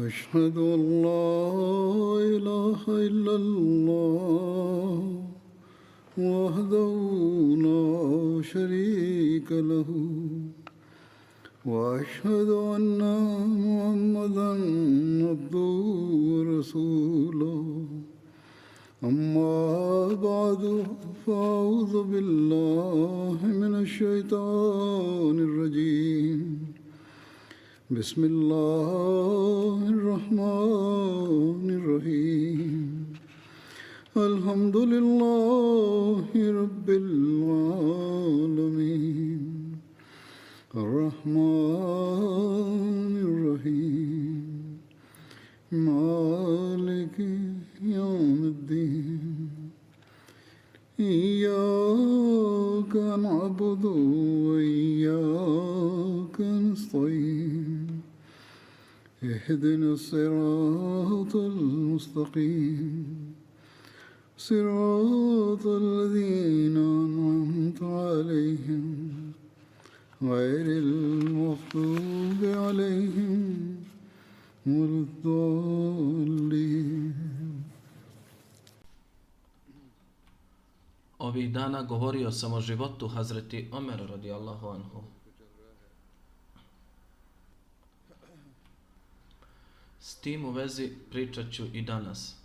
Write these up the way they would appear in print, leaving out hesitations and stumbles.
أشهد أن لا إله إلا الله وحده لا شريك له وأشهد أن محمدا عبده ورسوله أما بعد فأعوذ بالله من الشيطان الرجيم بسم الله الرحمن الرحيم الحمد لله رب العالمين الرحمن الرحيم مالك يوم الدين إياك نعبد وإياك نستعين اهدنا الصراط المستقيم صراط الذين أنعمت عليهم غير المغضوب عليهم ولا الضالين. Ovih dana govorio sam o životu Hazreti Omer radijallahu anhu. S tim u vezi pričat ću i danas.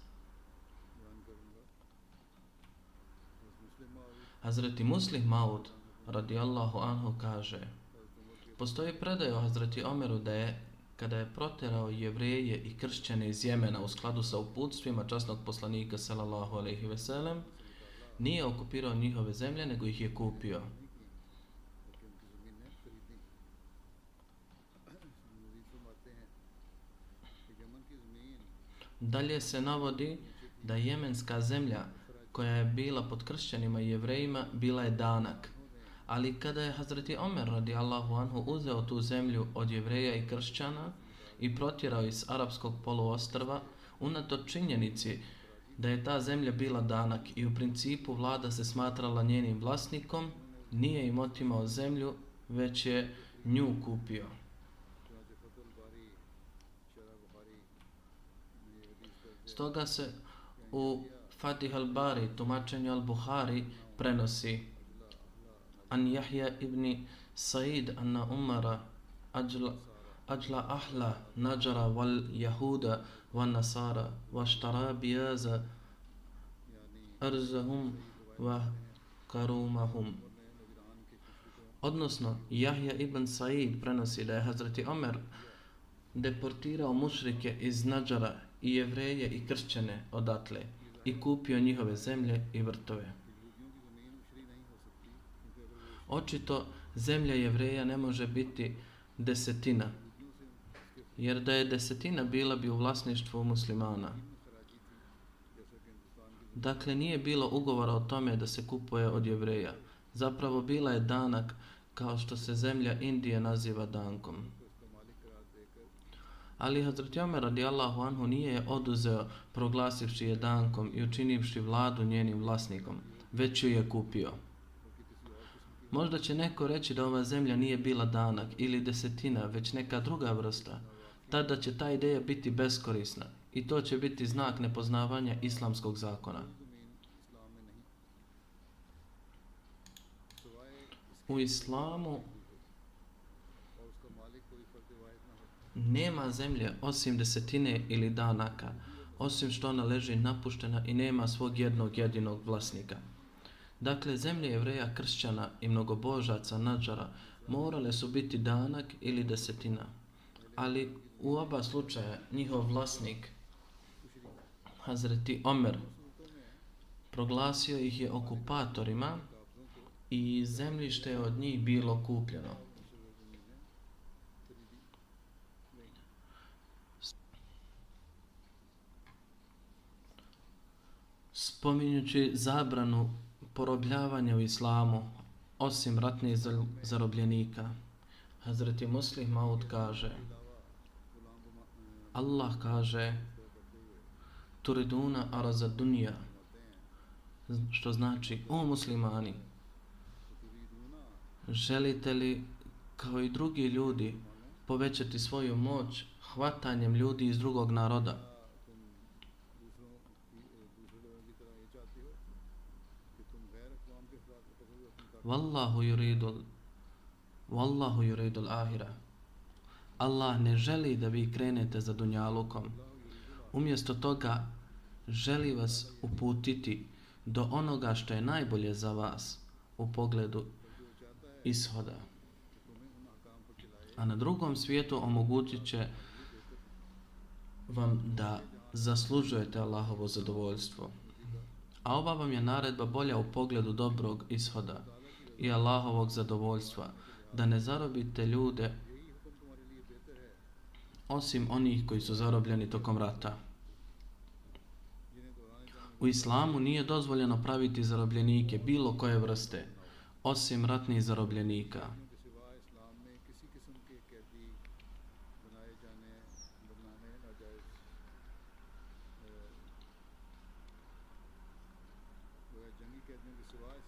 Hazreti Muslih Maud radijallahu anhu kaže: postoji predaj o Hazreti Omeru da je, kada je protjerao Jevreje i kršćane iz Jemena u skladu sa uputstvima časnog poslanika sallallahu alejhi ve sellem, nije okupirao njihove zemlje, nego ih je kupio. Dalje se navodi da jemenska zemlja koja je bila pod kršćanima i jevrejima bila je danak. Ali kada je Hazreti Omer radijallahu anhu uzeo tu zemlju od jevreja i kršćana i protjerao iz arapskog poluostrva, unatoč činjenici da je ta zemlja bila danak i u principu vlada se smatrala njenim vlasnikom, nije im otimao zemlju, već je nju kupio. Stoga se u Fatih al-Bari, tumačenju al-Buhari, prenosi: An Yahya ibn Sa'id anna Umara ajla ahla Najara wal Yahuda wal Nasara washtara biyaza arzahum wa karumahum. Odnosno, Jahja ibn Sa'id prenosi da je Hazreti Omer deportirao mušrike iz Nadžara i jevreje i kršćane odatle i kupio njihove zemlje i vrtove. Očito zemlja jevreja ne može biti desetina, jer da je desetina bila bi u vlasništvu muslimana. Dakle, nije bilo ugovora o tome da se kupuje od jevreja. Zapravo bila je danak, kao što se zemlja Indije naziva dankom. Ali Hazreti Omer radijallahu anhu nije je oduzeo proglasivši je dankom i učinivši vladu njenim vlasnikom, već ju je kupio. Možda će neko reći da ova zemlja nije bila danak ili desetina, već neka druga vrsta. Tada će ta ideja biti beskorisna i to će biti znak nepoznavanja islamskog zakona. U islamu nema zemlje osim desetine ili danaka, osim što ona leži napuštena i nema svog jednog jedinog vlasnika. Dakle, zemlje jevreja, kršćana i mnogobožaca Nadžara morale su biti danak ili desetina. Ali u oba slučaja njihov vlasnik, Hazreti Omer, proglasio ih je okupatorima i zemljište je od njih bilo kupljeno. Spominjući zabranu porobljavanja u islamu, osim ratnih zarobljenika, Hazreti Muslih Maud kaže: Allah kaže: Turiduna araza dunija, što znači: o muslimani, želite li kao i drugi ljudi povećati svoju moć, hvatanjem ljudi iz drugog naroda. Wallahu yuridul ahira. Allah ne želi da vi krenete za dunjalukom. Umjesto toga želi vas uputiti do onoga što je najbolje za vas u pogledu ishoda. A na drugom svijetu omogućit će vam da zaslužujete Allahovo zadovoljstvo. A ova vam je naredba bolja u pogledu dobrog ishoda i Allahovog zadovoljstva, da ne zarobite ljude osim onih koji su zarobljeni tokom rata. U islamu nije dozvoljeno praviti zarobljenike bilo koje vrste, osim ratnih zarobljenika.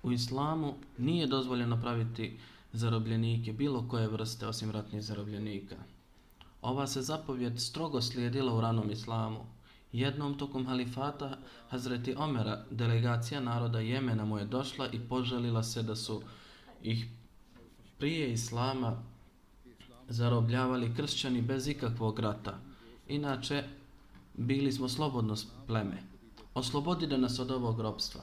U islamu nije dozvoljeno praviti zarobljenike bilo koje vrste osim ratnih zarobljenika. Ova se zapovjed strogo slijedila u ranom islamu. Jednom tokom halifata Hazreti Omera delegacija naroda Jemena mu je došla i poželila se da su ih prije islama zarobljavali kršćani bez ikakvog rata. Inače, bili smo slobodno pleme. Oslobodite nas od ovog ropstva.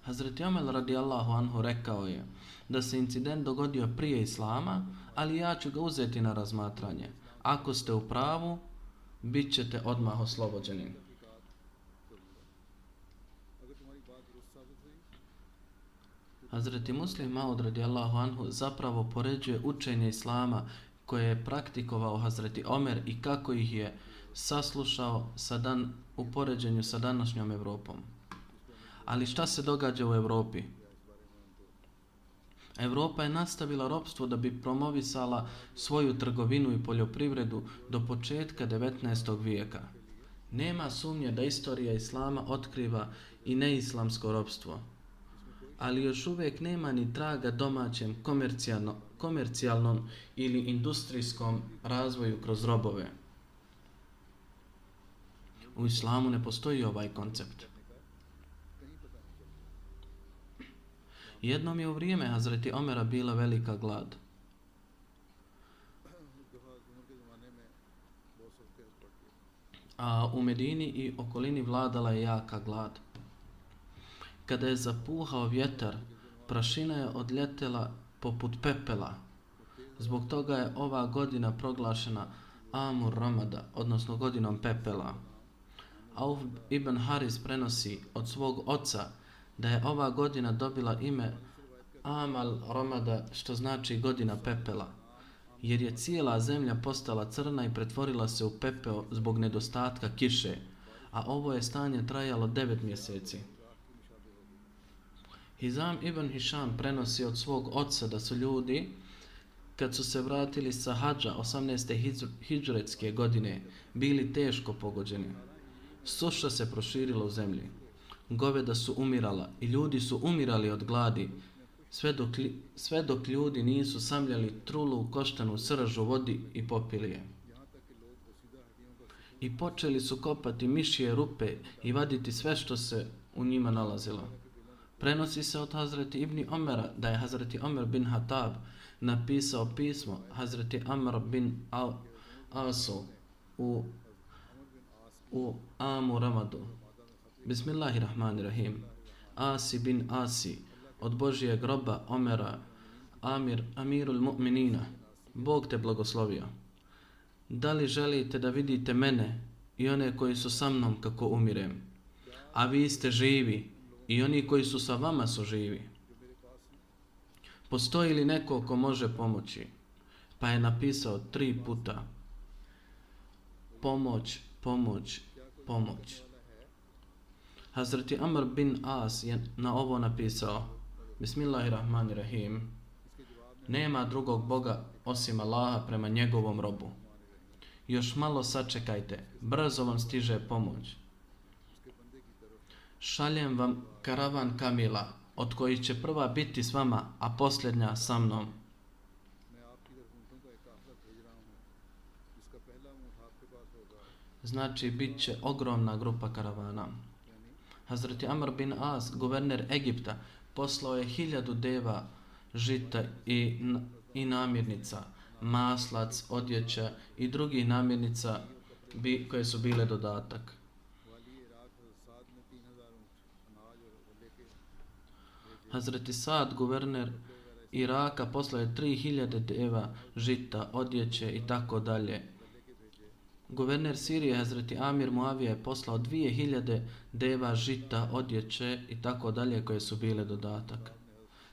Hazreti Omer radijallahu anhu rekao je da se incident dogodio prije islama, ali ja ću ga uzeti na razmatranje. Ako ste u pravu, bit ćete odmah oslobođeni. Hazreti Muslim Maud radijallahu anhu zapravo poređuje učenje islama koje je praktikovao Hazreti Omer i kako ih je saslušao u poređenju sa današnjom Europom. Ali šta se događa u Europi? Europa je nastavila ropstvo da bi promovisala svoju trgovinu i poljoprivredu do početka 19. vijeka. Nema sumnje da istorija islama otkriva i neislamsko ropstvo, ali još uvijek nema ni traga domaćem komercijalnom ili industrijskom razvoju kroz robove. U islamu ne postoji ovaj koncept. Jednom je u vrijeme Hazreti Omera bila velika glad. A u Medini i okolini vladala je jaka glad. Kada je zapuhao vjetar, prašina je odljetela poput pepela. Zbog toga je ova godina proglašena Amur Ramada, odnosno godinom pepela. Auf ibn Haris prenosi od svog oca da je ova godina dobila ime Amal Ramada, što znači godina pepela, jer je cijela zemlja postala crna i pretvorila se u pepeo zbog nedostatka kiše, a ovo je stanje trajalo 9 mjeseci. Hizam ibn Hišam prenosi od svog oca da su ljudi, kad su se vratili sa hadža 18. hidžretske godine, bili teško pogođeni. Suša se proširila u zemlji. Goveda su umirala i ljudi su umirali od gladi, sve dok ljudi nisu samljali trulu, koštanu srž u vodi i popili je. I počeli su kopati mišje rupe i vaditi sve što se u njima nalazilo. Prenosi se od Hazreti Ibni Omera da je Hazreti Omer bin Hatab napisao pismo Hazreti Amr bin Asu u Amu Ramadu. Bismillahirrahmanirrahim. Asi bin Asi, od Božije groba Omera, Amirul mu'minina, Bog te blagoslovio. Da li želite da vidite mene i one koji su sa mnom kako umirem? A vi ste živi i oni koji su sa vama su živi. Postoji li neko ko može pomoći? Pa je napisao 3 puta: pomoć, pomoć, pomoć. Hazreti Amr bin As je na ovo napisao: Bismillahirrahmanirrahim. Nema drugog Boga osim Allaha prema njegovom robu. Još malo sačekajte, brzo vam stiže pomoć. Šaljem vam karavan kamila, od kojih će prva biti s vama, a posljednja sa mnom. Znači, bit će ogromna grupa karavana. Hazreti Amr bin As, guverner Egipta, poslao je 1000 deva žita i namirnica, maslac, odjeća i drugih namirnica koje su bile dodatak. Hazreti Sad, guverner Iraka, poslao je 3000 deva žita, odjeće i tako dalje. Guverner Sirije, Hazreti Amir Muavija, je poslao 2000 deva žita, odjeće i tako dalje koje su bile dodatak.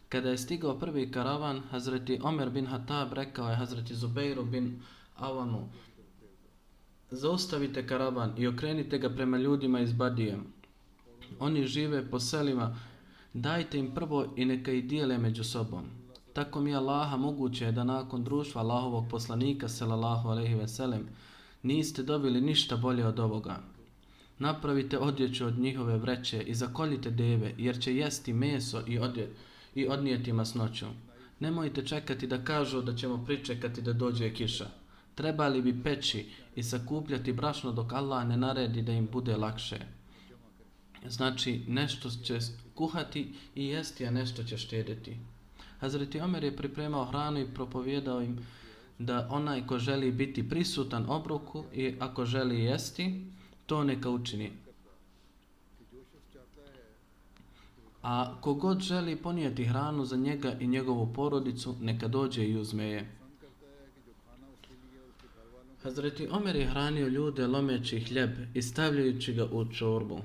Kada je stigao prvi karavan, Hazreti Omer bin Hatab rekao je Hazreti Zubeiru bin Avanu: zaustavite karavan i okrenite ga prema ljudima iz Badije. Oni žive po selima, dajte im prvo i neka ih dijele među sobom. Tako mi Allaha moguće je da nakon društva Allahovog poslanika sallallahu alejhi ve sellem niste dobili ništa bolje od ovoga. Napravite odjeću od njihove vreće i zakoljite deve, jer će jesti meso i odnijeti masnoću. Nemojte čekati da kažu da ćemo pričekati da dođe kiša. Trebali bi peći i sakupljati brašno dok Allah ne naredi da im bude lakše. Znači, nešto će kuhati i jesti, a nešto će štedjeti. Hazreti Omer je pripremao hranu i propovijedao im da onaj ko želi biti prisutan obroku i ako želi jesti, to neka učini. A kogod želi ponijeti hranu za njega i njegovu porodicu, neka dođe i uzme je. Hazreti Omer je hranio ljude lomeći hljeb i stavljajući ga u čorbu.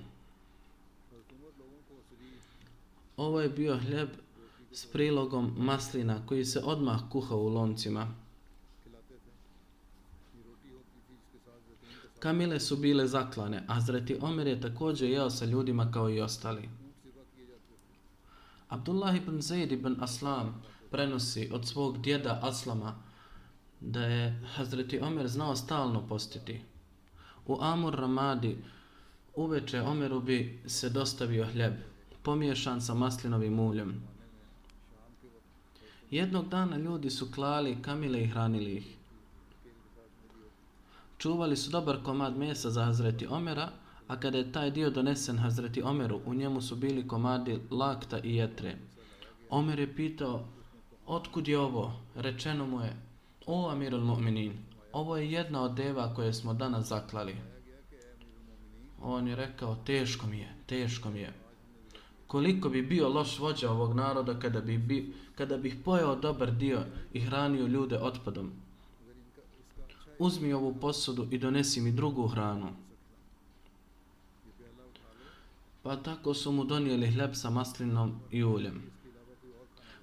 Ovo je bio hljeb s prilogom maslina koji se odmah kuhao u loncima. Kamile su bile zaklane, a Hazreti Omer je također jeo sa ljudima kao i ostali. Abdullah ibn Zaid ibn Aslam prenosi od svog djeda Aslama da je Hazreti Omer znao stalno postiti. U Amur Ramadi uveče Omeru bi se dostavio hljeb, pomiješan sa maslinovim uljem. Jednog dana ljudi su klali kamile i hranili ih. Čuvali su dobar komad mesa za Hazreti Omera, a kada je taj dio donesen Hazreti Omeru, u njemu su bili komadi lakta i jetre. Omer je pitao: otkud je ovo? Rečeno mu je: o Amirul Mu'minin, ovo je jedna od deva koje smo danas zaklali. On je rekao: teško mi je. Koliko bi bio loš vođa ovog naroda kada bih pojeo dobar dio i hranio ljude otpadom. Uzmi ovu posudu i donesi mi drugu hranu. Pa tako su mu donijeli hljeb sa maslinom i uljem.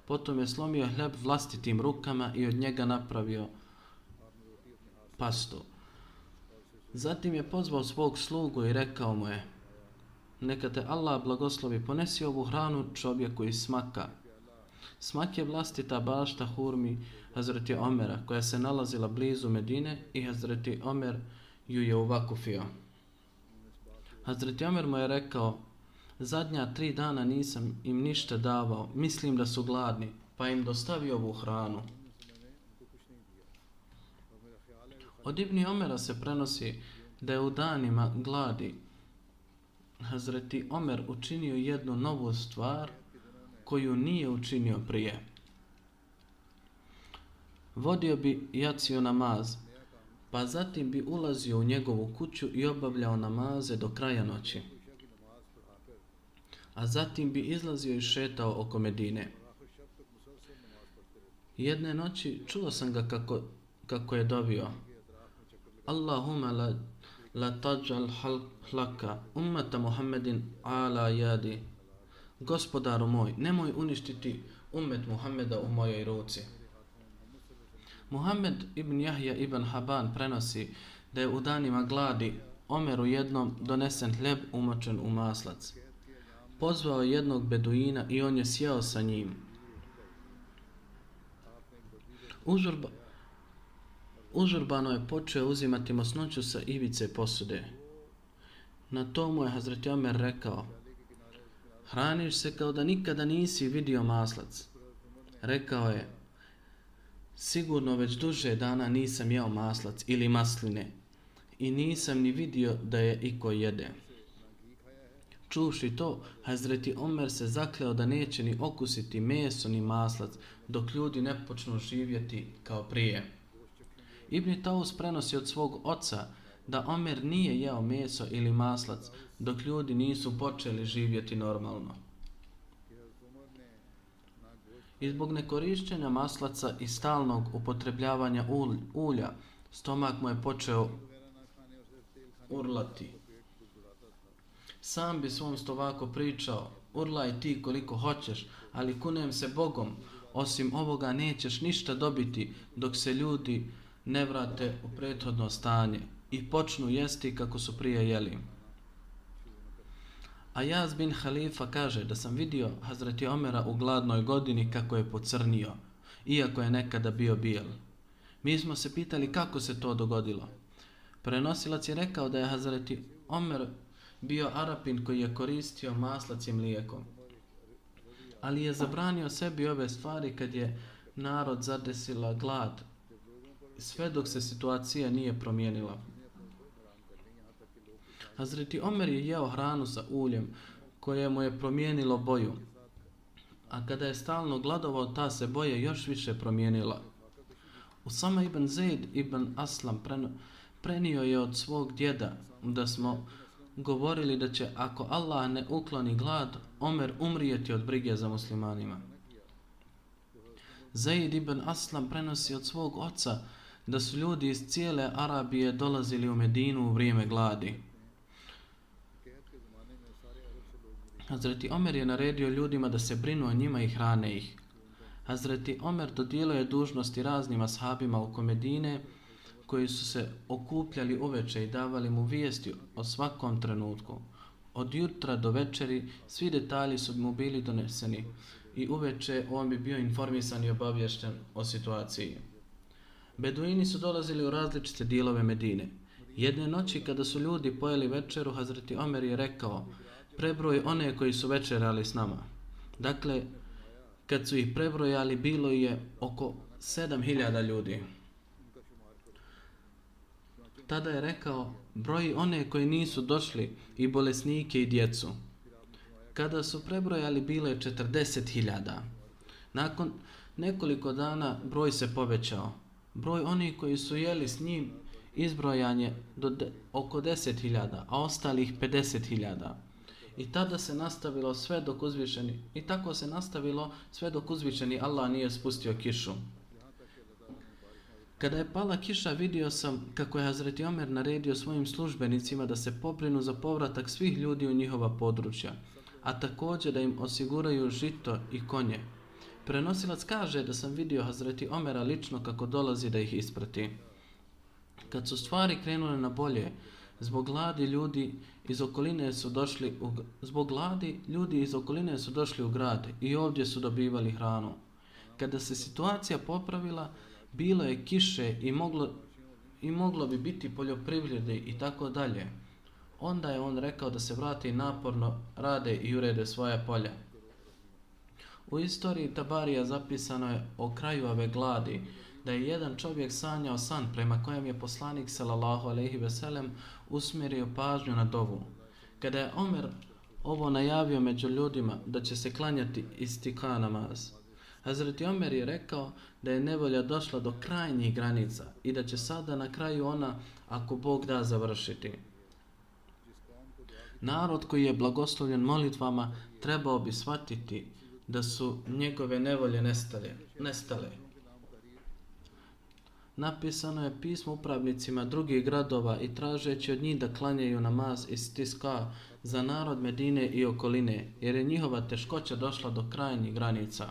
Potom je slomio hljeb vlastitim rukama i od njega napravio pastu. Zatim je pozvao svog slugu i rekao mu je: neka te Allah blagoslovi, ponesi ovu hranu čovjeku iz Smaka. Smak je vlastita bašta hurmi Hazreti Omera, koja se nalazila blizu Medine, i Hazreti Omer ju je uvakufio. Hazreti Omer mu je rekao: zadnja 3 dana nisam im ništa davao, mislim da su gladni, pa im dostavio ovu hranu. Od Ibni Omera se prenosi da je u danima gladi Hazreti Omer učinio jednu novu stvar koju nije učinio prije. Vodio bi jaciju namaz, pa zatim bi ulazio u njegovu kuću i obavljao namaze do kraja noći. A zatim bi izlazio i šetao oko Medine. Jedne noći čuo sam ga kako je dovio: Allahumma la taj'al halaka ummata Muhammedin ala yadi. Gospodaru moj, nemoj uništiti ummet Muhammeda u mojoj ruci. Muhammed ibn Jahja ibn Haban prenosi da je u danima gladi Omeru jednom donesen hljeb umočen u maslac. Pozvao je jednog beduina i on je sjeo sa njim. Užurbano je počeo uzimati masnoću sa ivice posude. Na to mu je Hazreti Omer rekao: hraniš se kao da nikada nisi vidio maslac. Rekao je: sigurno već duže dana nisam jeo maslac ili masline i nisam ni vidio da je iko jede. Čuvši to, Hazreti Omer se zakleo da neće ni okusiti meso ni maslac, dok ljudi ne počnu živjeti kao prije. Ibn Taus prenosi od svog oca da Omer nije jeo meso ili maslac, dok ljudi nisu počeli živjeti normalno. I zbog nekorišćenja maslaca i stalnog upotrebljavanja ulja, stomak mu je počeo urlati. Sam bi svom stomaku pričao, urlaj ti koliko hoćeš, ali kunem se Bogom, osim ovoga nećeš ništa dobiti dok se ljudi ne vrate u prethodno stanje i počnu jesti kako su prije jeli. Ajaz bin Halifa kaže da sam vidio Hazreti Omera u gladnoj godini kako je pocrnio, iako je nekada bio bijel. Mi smo se pitali kako se to dogodilo. Prenosilac je rekao da je Hazreti Omer bio Arapin koji je koristio maslac i mlijeko, ali je zabranio sebi ove stvari kad je narod zadesila glad, sve dok se situacija nije promijenila. Hazreti Omer je jeo hranu sa uljem koje mu je promijenilo boju, a kada je stalno gladovao, ta se boja još više promijenila. Usama ibn Zaid ibn Aslam prenio je od svog djeda da smo govorili da će, ako Allah ne ukloni glad, Omer umrijeti od brige za muslimanima. Zaid ibn Aslam prenosi od svog oca da su ljudi iz cijele Arabije dolazili u Medinu u vrijeme gladi. Hazreti Omer je naredio ljudima da se brinu o njima i hrane ih. Hazreti Omer dodijelio je dužnosti raznim ashabima oko Medine koji su se okupljali uveče i davali mu vijesti o svakom trenutku. Od jutra do večeri svi detalji su mu bili doneseni i uveče on bi bio informisan i obaviješten o situaciji. Beduini su dolazili u različite dijelove Medine. Jedne noći kada su ljudi pojeli večeru, Hazreti Omer je rekao: prebroj one koji su večerali s nama. Dakle, kad su ih prebrojali, bilo je oko 7000 ljudi. Tada je rekao: broji one koji nisu došli i bolesnike i djecu. Kada su prebrojali, bilo je 40.000. Nakon nekoliko dana broj se povećao. Broj onih koji su jeli s njim izbrojan je oko 10.000, a ostalih 50.000. I tada se nastavilo sve dok uzvišeni, i tako se nastavilo sve dok uzvišeni Allah nije spustio kišu. Kada je pala kiša, vidio sam kako je Hazreti Omer naredio svojim službenicima da se pobrinu za povratak svih ljudi u njihova područja, a također da im osiguraju žito i konje. Prenosilac kaže da sam vidio Hazreti Omera lično kako dolazi da ih isprati. Kad su stvari krenule na bolje, zbog gladi ljudi iz okoline su došli u grad i ovdje su dobivali hranu. Kada se situacija popravila, bilo je kiše i moglo bi biti poljoprivrede i tako dalje. Onda je on rekao da se vrate i naporno rade i urede svoja polja. U istoriji Tabarija zapisano je o kraju ove gladi da je jedan čovjek sanjao san prema kojem je poslanik sallallahu alejhi ve sellem usmjerio pažnju na dovu. Kada je Omer ovo najavio među ljudima da će se klanjati istika namaz, Hazreti Omer je rekao da je nevolja došla do krajnjih granica i da će sada na kraju ona, ako Bog da, završiti. Narod koji je blagoslovljen molitvama trebao bi shvatiti da su njegove nevolje nestale. Napisano je pismo upravnicima drugih gradova i tražeći od njih da klanjaju namaz istisqa za narod Medine i okoline, jer je njihova teškoća došla do krajnjih granica.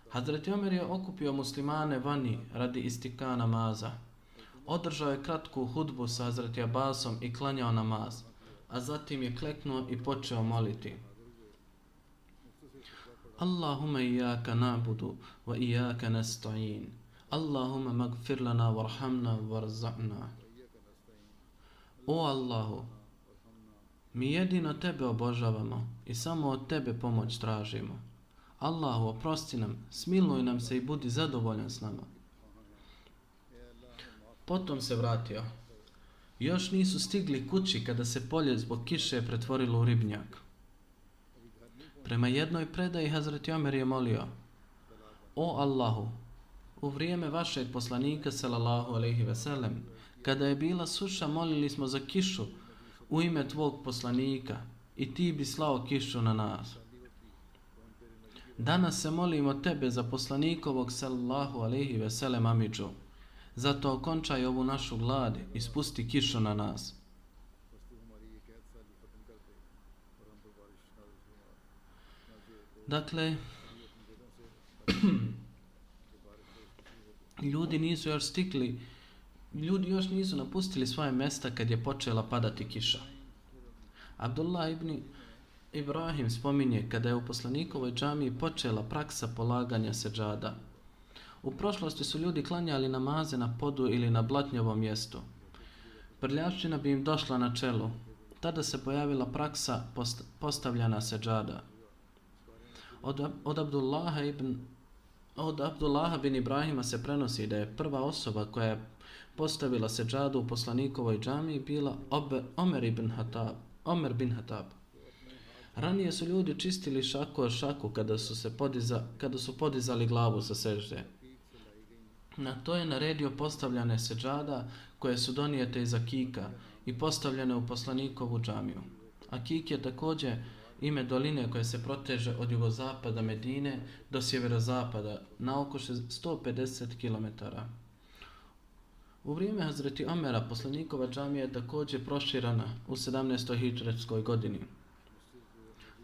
Hazreti Omer je okupio muslimane vani radi istika namaza. Održao je kratku hudbu sa Hazreti Abbasom i klanjao namaz, a zatim je kleknuo i počeo moliti. Allahumma iyyaka na'budu wa iyyaka nasta'in. Allahumma magfir lana warhamna warzaqna. O Allahu, mi jedino tebe obožavamo i samo od tebe pomoć tražimo. Allahu, oprosti nam, smiluj nam se i budi zadovoljan s nama. Potom se vratio. Još nisu stigli kući kada se polje zbog kiše pretvorilo u ribnjak. Prema jednoj predaji Hazreti Omer je molio: O Allahu, u vrijeme vašeg poslanika sallallahu alejhi ve sellem, kada je bila suša, molili smo za kišu u ime tvog poslanika i ti bi slao kišu na nas. Danas se molimo tebe za poslanikovog sallallahu alejhi ve sellem amidžu. Zato okončaj ovu našu glad i spusti kišu na nas. Dakle, ljudi još nisu napustili svoje mjesta kad je počela padati kiša. Abdullah ibn Ibrahim spominje kada je u poslanikovoj džamiji počela praksa polaganja seđada. U prošlosti su ljudi klanjali namaze na podu ili na blatnjovom mjestu. Prljavština bi im došla na čelu. Tada se pojavila praksa postavljana seđada. Od Abdullaha bin Ibrahima se prenosi da je prva osoba koja je postavila seđadu u poslanikovoj džamiji bila Omer bin Hatab. Ranije su ljudi čistili šaku o šaku kada su podizali glavu sa sežde. Na to je naredio postavljane seđada koje su donijete iz akika i postavljene u poslanikovu džamiju. Akik je također ime doline koje se proteže od jugozapada Medine do sjeverozapada na oko 150 km. U vrijeme Hazreti Omera poslanikova džamija je također proširana u 17. hidžretskoj godini.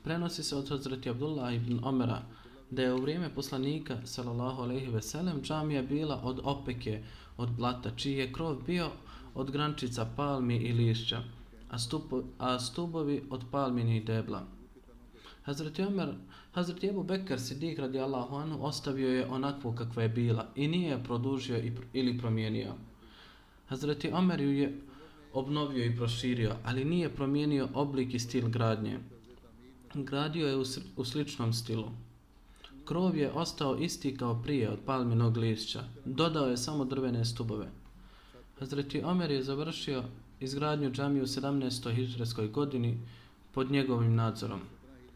Prenosi se od Hazreti Abdullah ibn Omera da je u vrijeme poslanika sallallahu alejhi ve sellem džamija bila od opeke, od blata, čiji je krov bio od grančica palmi i lišća, a stubovi od palminih debla. Hazreti Ebu Bekr Siddiq radijallahu anhu ostavio je onakvu kakva je bila i nije je produžio ili promijenio. Hazreti Omer ju je obnovio i proširio, ali nije promijenio oblik i stil gradnje. Gradio je u sličnom stilu. Krov je ostao isti kao prije od palminog lišća. Dodao je samo drvene stubove. Hazreti Omer je završio izgradnju džamije u 17. hidžretskoj godini pod njegovim nadzorom.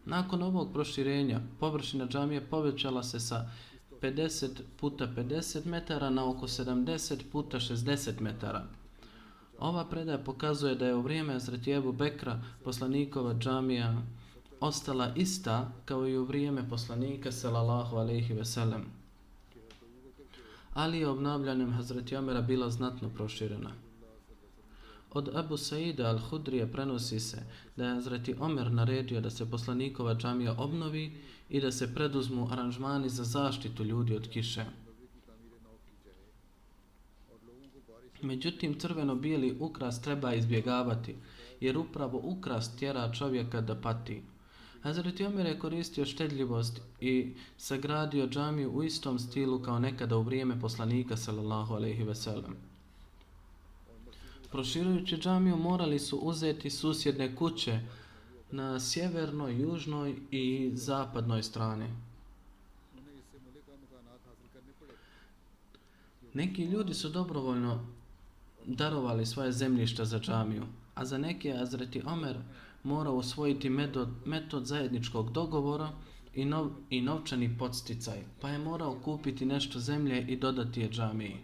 Nakon ovog proširenja, površina džamije povećala se sa 50 puta 50 metara na oko 70 puta 60 metara. Ova predaja pokazuje da je u vrijeme Hazreti Ebu Bekra poslanikova džamija ostala ista kao i u vrijeme poslanika sallallahu alejhi ve sellem, ali je obnavljanjem Hazreti Omera bila znatno proširena. Od Abu Saida al-Hudrije prenosi se da je Hazreti Omer naredio da se poslanikova džamija obnovi i da se preduzmu aranžmani za zaštitu ljudi od kiše. Međutim, crveno-bijeli ukras treba izbjegavati, jer upravo ukras tjera čovjeka da pati. Hazreti Omer je koristio štedljivost i sagradio džamiju u istom stilu kao nekada u vrijeme poslanika sallallahu alejhi ve sellem. Proširujući džamiju morali su uzeti susjedne kuće na sjevernoj, južnoj i zapadnoj strani. Neki ljudi su dobrovoljno darovali svoje zemljišta za džamiju, a za neke je Hazreti Omer morao usvojiti metod zajedničkog dogovora i novčani podsticaj, pa je morao kupiti nešto zemlje i dodati je džamiji.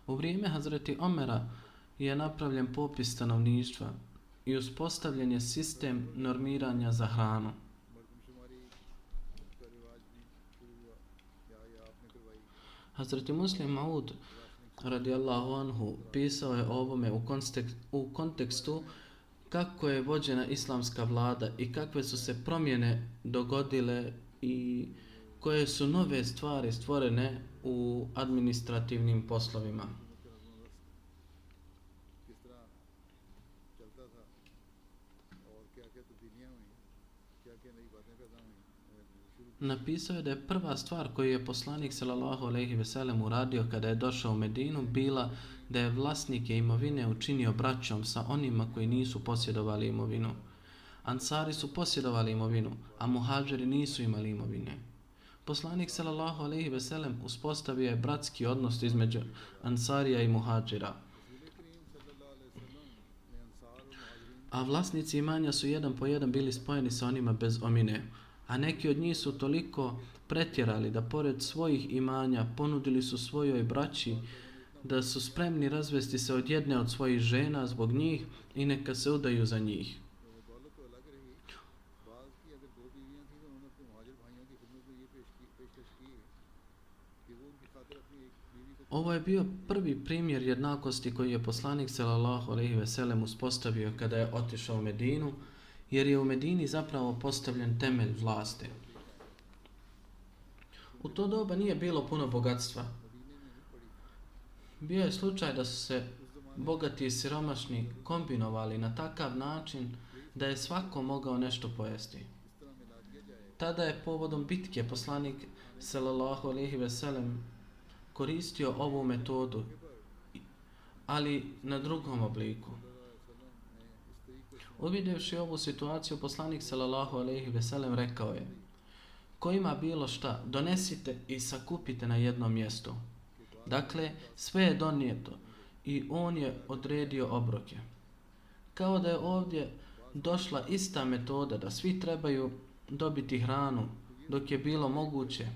U vrijeme Hazreti Omera je napravljen popis stanovništva i uspostavljen je sistem normiranja za hranu. Hazreti Muslim Maud radijallahu anhu pisao je o ovome u kontekstu kako je vođena islamska vlada i kakve su se promjene dogodile i koje su nove stvari stvorene u administrativnim poslovima. Napisao je da je prva stvar koju je poslanik sallallahu alejhi ve sellem uradio kada je došao u Medinu bila da je vlasnike imovine učinio braćom sa onima koji nisu posjedovali imovinu. Ansari su posjedovali imovinu, a muhadžiri nisu imali imovine. Poslanik sallallahu alejhi ve sellem uspostavio je bratski odnos između Ansarija i Muhadžira. A vlasnici imanja su jedan po jedan bili spojeni sa onima bez omine. A neki od njih su toliko pretjerali da pored svojih imanja ponudili su svojoj braći da su spremni razvesti se od jedne od svojih žena zbog njih i neka se udaju za njih. Ovo je bio prvi primjer jednakosti koji je poslanik sallallahu alejhi ve sellem uspostavio kada je otišao u Medinu, jer je u Medini zapravo postavljen temelj vlasti. U to doba nije bilo puno bogatstva. Bio je slučaj da su se bogati i siromašni kombinovali na takav način da je svako mogao nešto pojesti. Tada je povodom bitke poslanik sallallahu alejhi ve sellem koristio ovu metodu, ali na drugom obliku. Uvidjevši ovu situaciju, poslanik sallallahu alejhi ve sellem rekao je: ko ima bilo šta, donesite i sakupite na jednom mjestu. Dakle, sve je donijeto i on je odredio obroke. Kao da je ovdje došla ista metoda da svi trebaju dobiti hranu dok je bilo moguće.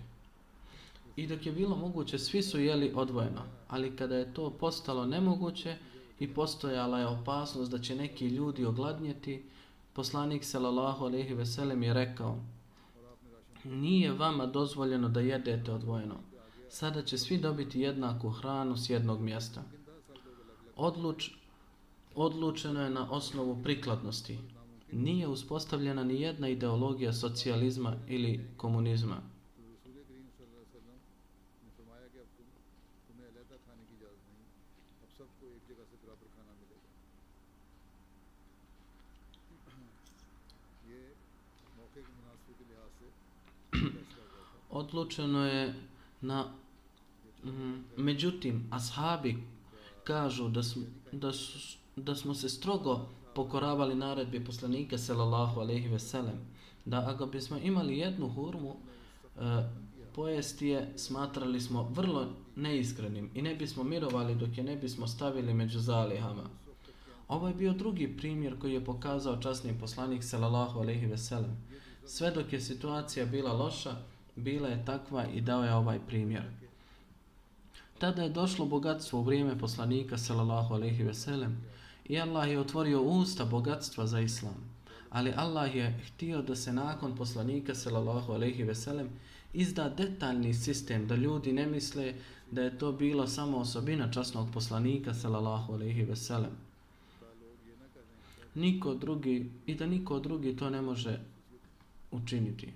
I dok je bilo moguće, svi su jeli odvojeno, ali kada je to postalo nemoguće i postojala je opasnost da će neki ljudi ogladnjeti, poslanik sallallahu alejhi ve sellem je rekao: nije vama dozvoljeno da jedete odvojeno. Sada će svi dobiti jednaku hranu s jednog mjesta. Odlučeno je na osnovu prikladnosti. Nije uspostavljena ni jedna ideologija socijalizma ili komunizma. Odlučeno je na... Međutim, ashabi kažu da smo se strogo pokoravali naredbi poslanika sallallahu alejhi ve sellem, da ako bismo imali jednu hurmu, pojesti je smatrali smo vrlo neiskrenim i ne bismo mirovali dok je ne bismo stavili među zalihama. Ovo je bio drugi primjer koji je pokazao časni poslanik sallallahu alejhi ve sellem. Sve dok je situacija bila loša, bila je takva i dao je ovaj primjer. Tada je došlo bogatstvo u vrijeme poslanika sallallahu alejhi ve sellem i Allah je otvorio usta bogatstva za islam. Ali Allah je htio da se nakon poslanika sallallahu alejhi ve sellem izda detaljni sistem, da ljudi ne misle da je to bilo samo osobina časnog poslanika sallallahu alejhi ve sellem. Niko drugi to ne može učiniti.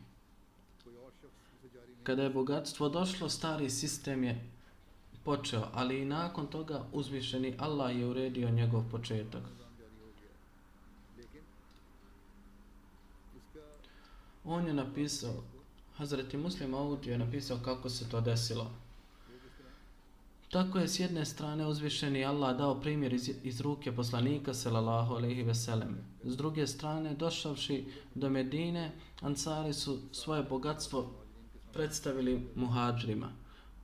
Kada je bogatstvo došlo, stari sistem je počeo, ali i nakon toga uzvišeni Allah je uredio njegov početak. On je napisao, Hazreti Muslim Aud je napisao kako se to desilo. Tako je s jedne strane uzvišeni Allah dao primjer iz ruke poslanika sallallahu alejhi ve sellem. S druge strane, došavši do Medine, Ansari su svoje bogatstvo predstavili muhadžirima.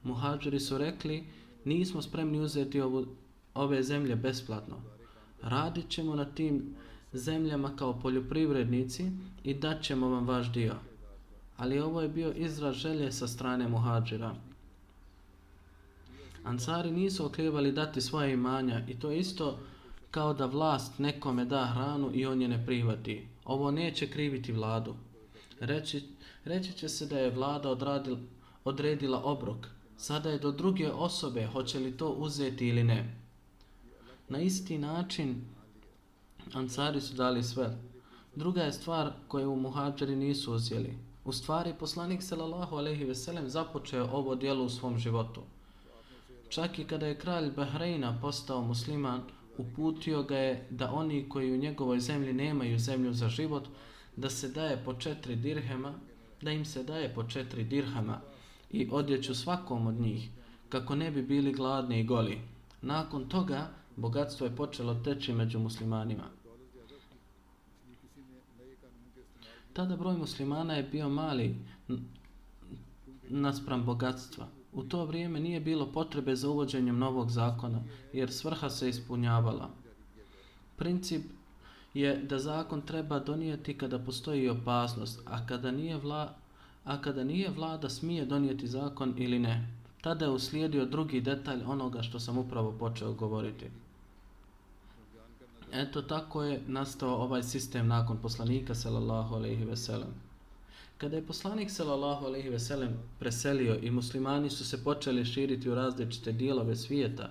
Muhadžiri su rekli: nismo spremni uzeti ove zemlje besplatno. Radit ćemo na tim zemljama kao poljoprivrednici i dat ćemo vam vaš dio. Ali ovo je bio izraz želje sa strane muhadžira. Ansari nisu oklijevali dati svoje imanja i to je isto kao da vlast nekome da hranu i on je ne prihvati. Ovo neće kriviti vladu. Reći će se da je vlada odredila obrok. Sada je do druge osobe hoće li to uzeti ili ne. Na isti način Ansari su dali sve. Druga je stvar koju muhadžiri nisu uzeli. U stvari, poslanik sallallahu alejhi ve sellem započeo ovo djelo u svom životu. Čak i kada je kralj Bahreina postao musliman, uputio ga je da oni koji u njegovoj zemlji nemaju zemlju za život, da se daje po 4 dirhema, da im se daje po 4 dirhama i odjeću svakom od njih, kako ne bi bili gladni i goli. Nakon toga, bogatstvo je počelo teći među muslimanima. naspram bogatstva. U to vrijeme nije bilo potrebe za uvođenjem novog zakona, jer svrha se ispunjavala. Princip je da zakon treba donijeti kada postoji opasnost, a kada nije vlada smije donijeti zakon ili ne. Tada je uslijedio drugi detalj onoga što sam upravo počeo govoriti. Eto tako je nastao ovaj sistem nakon poslanika sallallahu alejhi ve sellem. Kada je poslanik sallallahu alejhi ve sellem preselio i muslimani su se počeli širiti u različite dijelove svijeta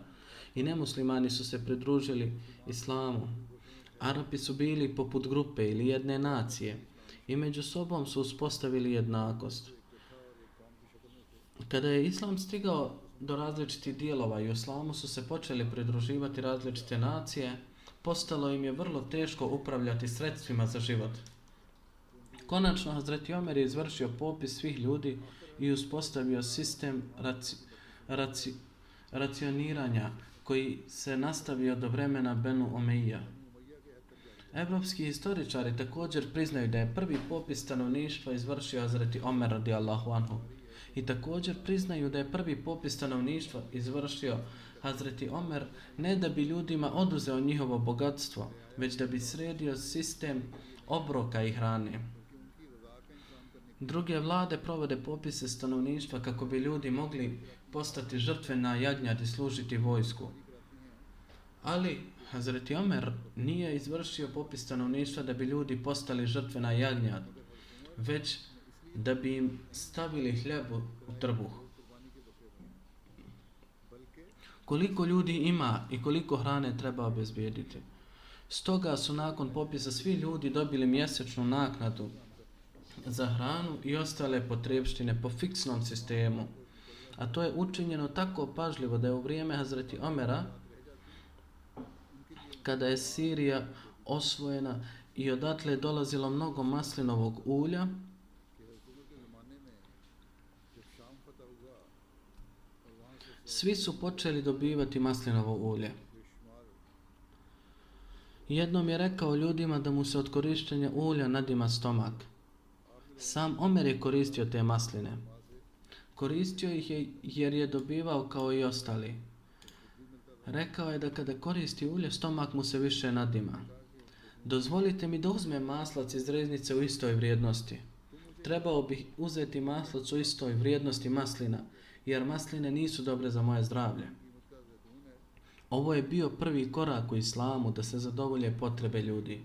i nemuslimani su se pridružili islamu, Arapi su bili poput grupe ili jedne nacije i među sobom su uspostavili jednakost. Kada je islam stigao do različitih dijelova i u islamu su se počeli pridruživati različite nacije, postalo im je vrlo teško upravljati sredstvima za život. Konačno, Hazreti Omer je izvršio popis svih ljudi i uspostavio sistem racioniranja koji se nastavio do vremena Benu Omeija. Evropski historičari također priznaju da je prvi popis stanovništva izvršio Hazreti Omer radijallahu anhu. I također priznaju da je prvi popis stanovništva izvršio Hazreti Omer ne da bi ljudima oduzeo njihovo bogatstvo, već da bi sredio sistem obroka i hrane. Druge vlade provode popise stanovništva kako bi ljudi mogli postati žrtve na jagnjad i služiti vojsku. Ali Hazreti Omer nije izvršio popis stanovništva da bi ljudi postali žrtve na jagnjad, već da bi im stavili hljeb u trbuh. Koliko ljudi ima i koliko hrane treba obezbijediti. Stoga su nakon popisa svi ljudi dobili mjesečnu naknadu za hranu i ostale potrebštine po fiksnom sistemu. A to je učinjeno tako pažljivo da je u vrijeme Hazreti Omera, kada je Sirija osvojena i odatle dolazilo mnogo maslinovog ulja, svi su počeli dobivati maslinovo ulje. Jednom je rekao ljudima da mu se od korištenja ulja nadima stomak. Sam Omer je koristio te masline. Koristio ih je jer je dobivao kao i ostali. Rekao je da kada koristi ulje, stomak mu se više nadima. Dozvolite mi da uzmem maslac iz reznice u istoj vrijednosti. Trebao bih uzeti maslac u istoj vrijednosti maslina, jer masline nisu dobre za moje zdravlje. Ovo je bio prvi korak u islamu da se zadovolje potrebe ljudi.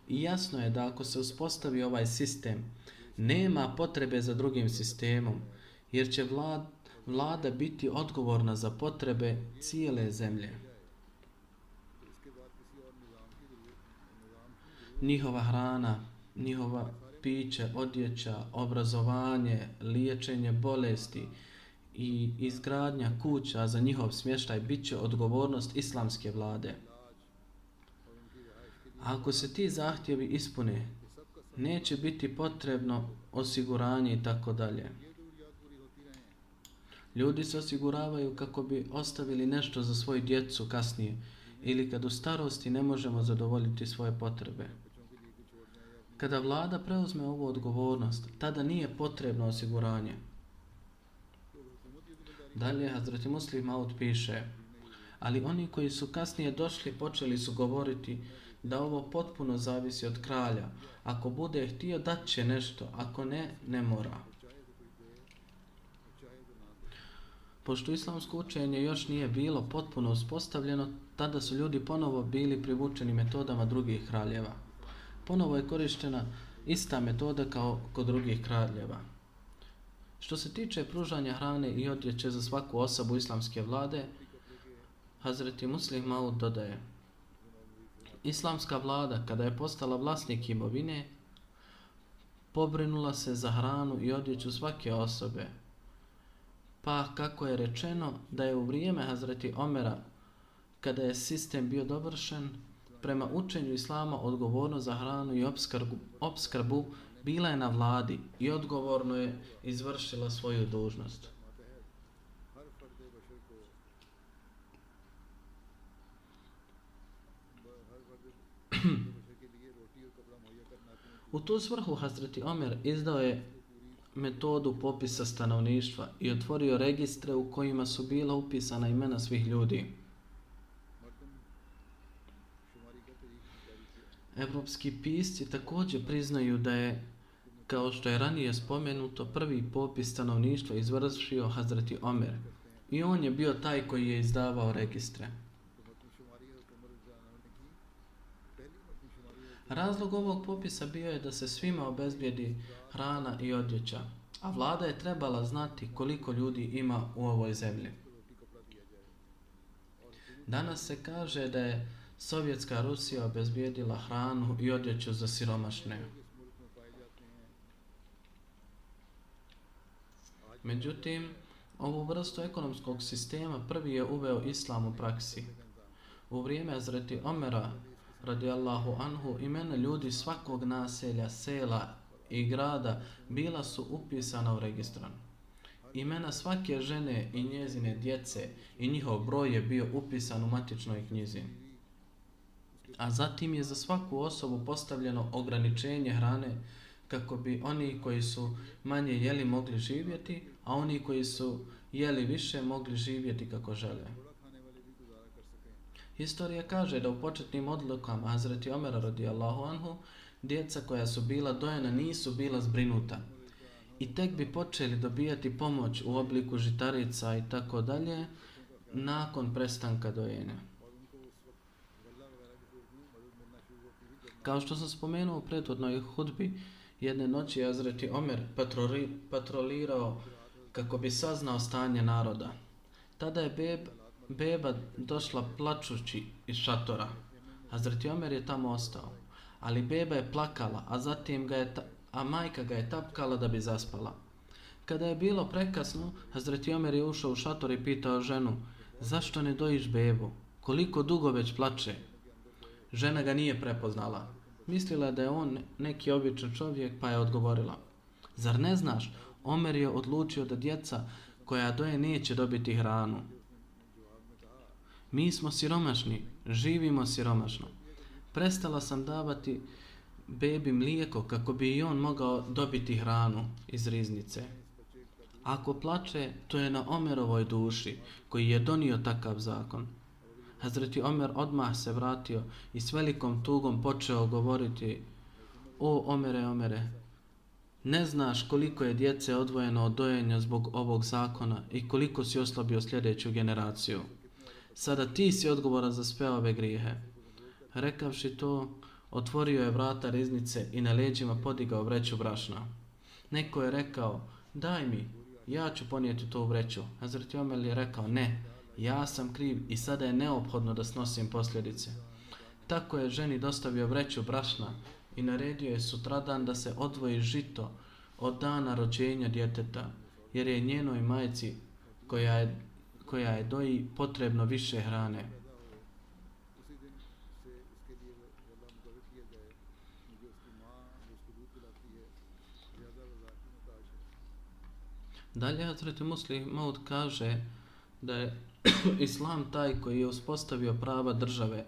I jasno je da ako se uspostavi ovaj sistem, nema potrebe za drugim sistemom, jer će vlada biti odgovorna za potrebe cijele zemlje. Njihova hrana, njihova piće, odjeća, obrazovanje, liječenje bolesti i izgradnja kuća za njihov smještaj bit će odgovornost islamske vlade. Ako se ti zahtjevi ispune, neće biti potrebno osiguranje i tako dalje. Ljudi se osiguravaju kako bi ostavili nešto za svoju djecu kasnije ili kad u starosti ne možemo zadovoljiti svoje potrebe. Kada vlada preuzme ovu odgovornost, tada nije potrebno osiguranje. Dalje Hazreti Muslih Maud piše, ali oni koji su kasnije došli počeli su govoriti da ovo potpuno zavisi od kralja. Ako bude htio, dat će nešto, ako ne, ne mora. Pošto islamsko učenje još nije bilo potpuno uspostavljeno, tada su ljudi ponovo bili privučeni metodama drugih kraljeva. Ponovo je korištena ista metoda kao kod drugih kraljeva. Što se tiče pružanja hrane i odjeće za svaku osobu islamske vlade, Hazreti Muslih Maud dodaje, islamska vlada, kada je postala vlasnik imovine, pobrinula se za hranu i odjeću svake osobe. Pa kako je rečeno da je u vrijeme Hazreti Omera, kada je sistem bio dovršen, prema učenju islama odgovornost za hranu i opskrbu bila je na vladi i odgovorno je izvršila svoju dužnost. U tu svrhu Hazreti Omer izdao je metodu popisa stanovništva i otvorio registre u kojima su bila upisana imena svih ljudi. Evropski pisci također priznaju da je, kao što je ranije spomenuto, prvi popis stanovništva izvršio Hazreti Omer i on je bio taj koji je izdavao registre. Razlog ovog popisa bio je da se svima obezbijedi hrana i odjeća, a vlada je trebala znati koliko ljudi ima u ovoj zemlji. Danas se kaže da je Sovjetska Rusija obezbijedila hranu i odjeću za siromašne. Međutim, ovu vrstu ekonomskog sistema prvi je uveo islam u praksi. U vrijeme Hazreti Omera radijallahu anhu imena ljudi svakog naselja, sela i grada bila su upisana u registran. Imena svake žene i njezine djece i njihov broj je bio upisan u matičnoj knjizi. A zatim je za svaku osobu postavljeno ograničenje hrane kako bi oni koji su manje jeli mogli živjeti, a oni koji su jeli više mogli živjeti kako žele. Historija kaže da u početnim odlukama Hazreti Omera radijallahu anhu djeca koja su bila dojena nisu bila zbrinuta i tek bi počeli dobijati pomoć u obliku žitarica i tako dalje nakon prestanka dojenja. Kao što sam spomenuo u prethodnoj hudbi, jedne noći je Hazreti Omer patrolirao kako bi saznao stanje naroda. Tada je beba došla plačući iz šatora. Hazreti Omer je tamo ostao, ali beba je plakala, a majka ga je tapkala da bi zaspala. Kada je bilo prekasno, Hazreti Omer je ušao u šator i pitao ženu: zašto ne dojiš bebu? Koliko dugo već plače? Žena ga nije prepoznala. Mislila je da je on neki običan čovjek, pa je odgovorila: zar ne znaš, Omer je odlučio da djeca koja doje neće dobiti hranu. Mi smo siromašni, živimo siromašno. Prestala sam davati bebi mlijeko kako bi i on mogao dobiti hranu iz riznice. Ako plače, to je na Omerovoj duši koji je donio takav zakon. Hazreti Omer odmah se vratio i s velikom tugom počeo govoriti: o Omere, Omere, ne znaš koliko je djece odvojeno od dojenja zbog ovog zakona i koliko si oslabio sljedeću generaciju. Sada ti si odgovoran za sve ove grijehe. Rekavši to, otvorio je vrata riznice i na leđima podigao vreću brašna. Neko je rekao: daj mi, ja ću ponijeti tu vreću. Hazreti Omer je rekao: ne, ja sam kriv i sada je neophodno da snosim posljedice. Tako je ženi dostavio vreću brašna i naredio je sutradan da se odvoji žito od dana rođenja djeteta, jer je njenoj majci koja je doji potrebno više hrane. Dalje Hazreti Muslih Maud kaže da je Islam taj koji je uspostavio prava države,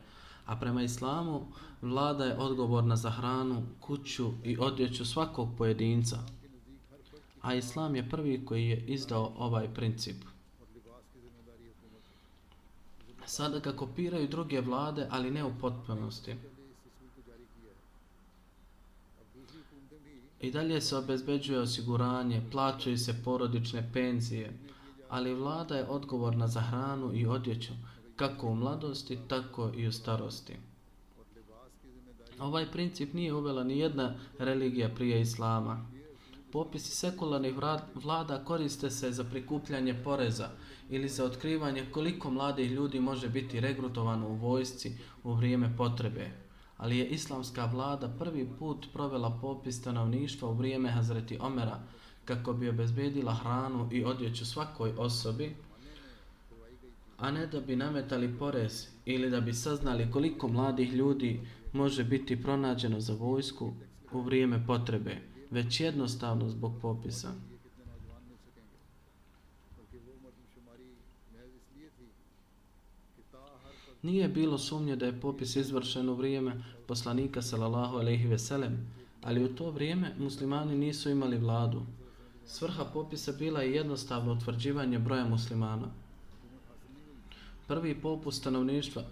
a prema Islamu vlada je odgovorna za hranu, kuću i odjeću svakog pojedinca. A Islam je prvi koji je izdao ovaj princip. Sada ga kopiraju druge vlade, ali ne u potpunosti. I dalje se obezbeđuje osiguranje, plaćaju se porodične penzije, ali vlada je odgovorna za hranu i odjeću, kako u mladosti, tako i u starosti. Ovaj princip nije uvela ni jedna religija prije Islama. Popisi sekularnih vlada koriste se za prikupljanje poreza ili za otkrivanje koliko mladih ljudi može biti regrutovano u vojsci u vrijeme potrebe. Ali je islamska vlada prvi put provela popis stanovništva u vrijeme Hazreti Omera kako bi obezbedila hranu i odjeću svakoj osobi, a ne da bi nametali porez ili da bi saznali koliko mladih ljudi može biti pronađeno za vojsku u vrijeme potrebe, već jednostavno zbog popisa. Nije bilo sumnje da je popis izvršen u vrijeme poslanika sallallahu alejhi ve sellem, ali u to vrijeme muslimani nisu imali vladu. Svrha popisa bila je jednostavno utvrđivanje broja muslimana. Prvi popis stanovništva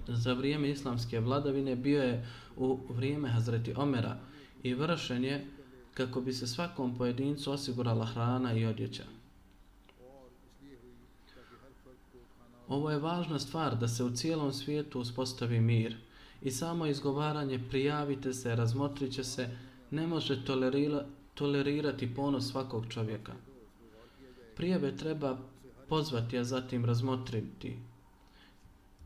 za vrijeme islamske vladavine bio je u vrijeme Hazreti Omera i vršen je kako bi se svakom pojedincu osigurala hrana i odjeća. Ovo je važna stvar da se u cijelom svijetu uspostavi mir i samo izgovaranje prijavite se, razmotrit će se, ne može tolerirati ponos svakog čovjeka. Prijave treba pozvati, a zatim razmotriti.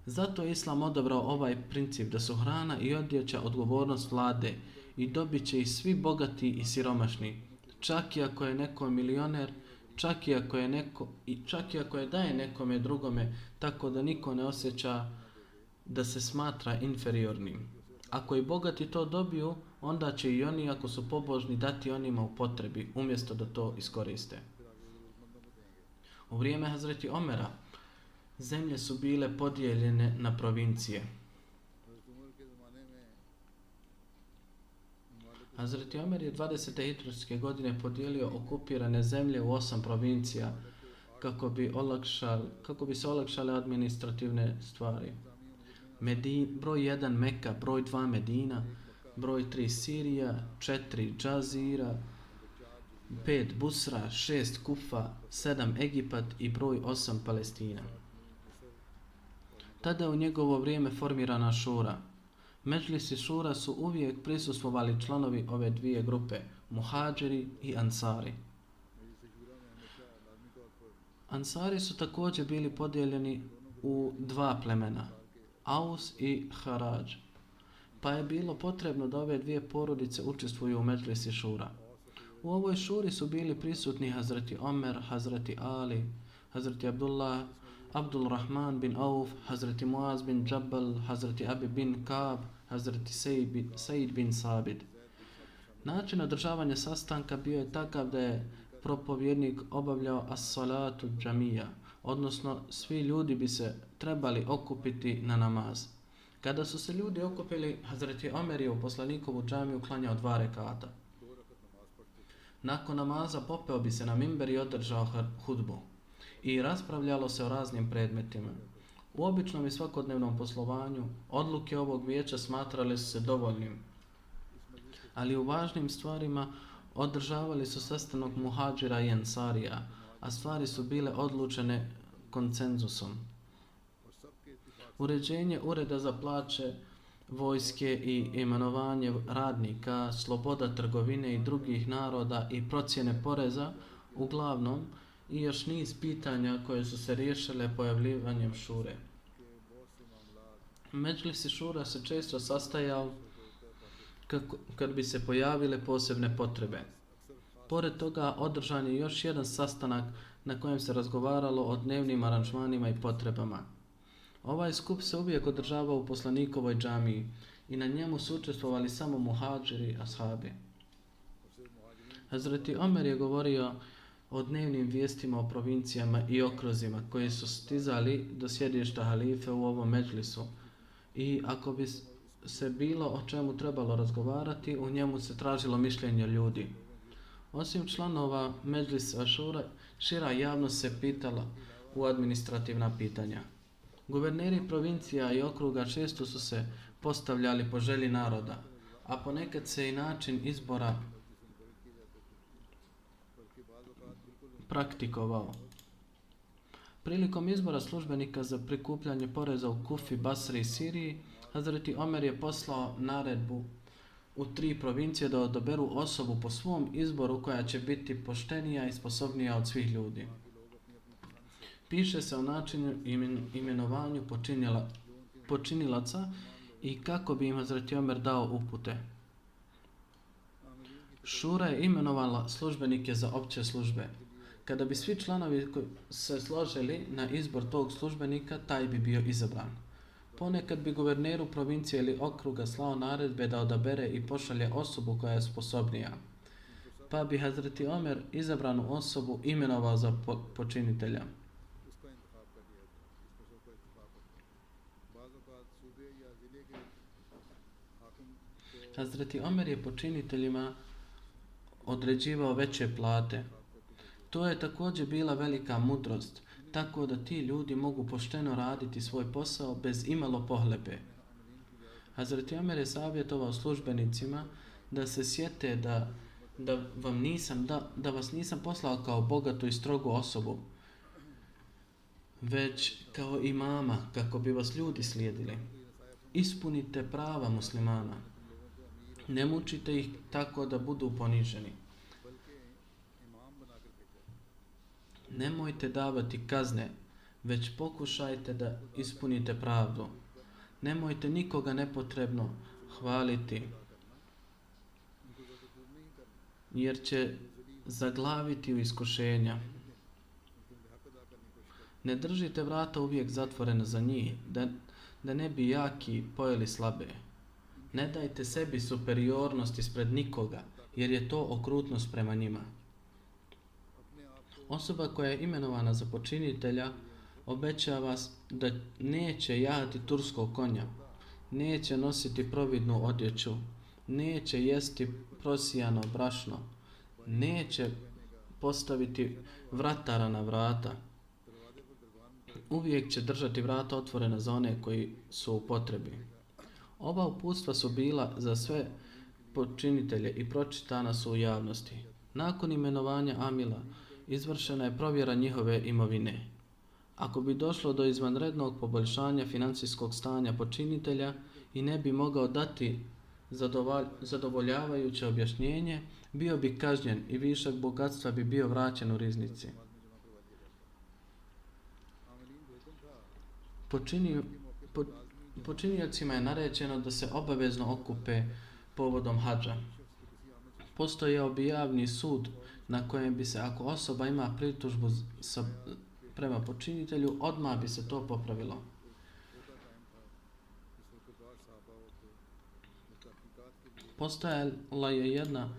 Zato je Islam odabrao ovaj princip da su hrana i odjeća odgovornost vlade i dobit će ih svi bogati i siromašni, čak i ako je neko milioner, čak i ako je daje nekome drugome, tako da niko ne osjeća da se smatra inferiornim. Ako i bogati to dobiju, onda će i oni, ako su pobožni, dati onima u potrebi, umjesto da to iskoriste. U vrijeme Hazreti Omera zemlje su bile podijeljene na provincije. Hazreti Omer je 20. hidžrske godine podijelio okupirane zemlje u 8 provincija kako bi se olakšale administrativne stvari. Broj 1 Meka, broj 2 Medina, broj 3 Sirija, 4 Džazira, 5 Busra, 6 Kufa, 7 Egipat i broj 8 Palestina. Tada je u njegovo vrijeme formirana šura. Međlisi šura su uvijek prisustvovali članovi ove dvije grupe, muhađiri i ansari. Ansari su također bili podijeljeni u 2 plemena, Aus i Harađ, pa je bilo potrebno da ove dvije porodice učestvuju u međlisi šura. U ovoj šuri su bili prisutni Hazreti Omer, Hazreti Ali, Hazreti Abdul Rahman bin Auf, Hazreti Muaz bin Džabal, Hazreti Abi bin Kab, Hazreti Said bin Sabid. Način održavanja sastanka bio je takav da je propovjednik obavljao as-salatu džamija, odnosno svi ljudi bi se trebali okupiti na namaz. Kada su se ljudi okupili, Hazreti Omer je u poslanikovu džamiju klanjao 2 rekata. Nakon namaza popeo bi se na mimber i održao hudbu i raspravljalo se o raznim predmetima. U običnom i svakodnevnom poslovanju odluke ovog vijeća smatrale su se dovoljnim, ali u važnim stvarima održavali su sastanak muhađira i ensarija, a stvari su bile odlučene konsenzusom. Uređenje ureda za plaće, vojske i imenovanje radnika, sloboda trgovine i drugih naroda i procjene poreza, uglavnom, i još niz pitanja koje su se riješile pojavljivanjem šure. Međlisi šura se često sastajao kad bi se pojavile posebne potrebe. Pored toga održan je još jedan sastanak na kojem se razgovaralo o dnevnim aranžmanima i potrebama. Ovaj skup se uvijek održavao u poslanikovoj džamiji i na njemu su učestvovali samo muhađiri i ashabi. Hazreti Omer je govorio o dnevnim vijestima o provincijama i okruzima koji su stizali do sjedišta halife u ovom međlisu i ako bi se bilo o čemu trebalo razgovarati, u njemu se tražilo mišljenje ljudi. Osim članova međlisa šira javnost se pitala u administrativna pitanja. Guverneri provincija i okruga često su se postavljali po želji naroda, a ponekad se i način izbora praktikovao. Prilikom izbora službenika za prikupljanje poreza u Kufi, Basri i Siriji, Hazreti Omer je poslao naredbu u 3 provincije da odaberu osobu po svom izboru koja će biti poštenija i sposobnija od svih ljudi. Piše se o načinu imenovanju počinilaca i kako bi im Hazreti Omer dao upute. Šura je imenovala službenike za opće službe. Kada bi svi članovi se složili na izbor tog službenika, taj bi bio izabran. Ponekad bi guverneru provincije ili okruga slao naredbe da odabere i pošalje osobu koja je sposobnija. Pa bi Hazreti Omer izabranu osobu imenovao za počinitelja. Hazreti Omer je počiniteljima određivao veće plate. To je također bila velika mudrost, tako da ti ljudi mogu pošteno raditi svoj posao bez imalo pohlepe. Hazreti Omer je savjetovao službenicima da se sjete da vas nisam poslao kao bogatu i strogu osobu, već kao imama, kako bi vas ljudi slijedili. Ispunite prava muslimana. Ne mučite ih tako da budu poniženi. Nemojte davati kazne, već pokušajte da ispunite pravdu. Nemojte nikoga nepotrebno hvaliti, jer će zaglaviti u iskušenja. Ne držite vrata uvijek zatvorena za njih, da ne bi jaki pojeli slabe. Ne dajte sebi superiornost ispred nikoga, jer je to okrutnost prema njima. Osoba koja je imenovana za počinitelja obećava da neće jahati turskog konja, neće nositi providnu odjeću, neće jesti prosijano brašno, neće postaviti vratara na vrata. Uvijek će držati vrata otvorena za one koji su u potrebi. Ova uputstva su bila za sve počinitelje i pročitana su u javnosti. Nakon imenovanja amila izvršena je provjera njihove imovine. Ako bi došlo do izvanrednog poboljšanja financijskog stanja počinitelja i ne bi mogao dati zadovoljavajuće objašnjenje, bio bi kažnjen i višak bogatstva bi bio vraćen u riznici. Počiniocima je naređeno da se obavezno okupe povodom hadža. Postojao bi javni sud na kojem bi se, ako osoba ima pritužbu prema počinitelju, odmah bi se to popravilo. Postojala je jedna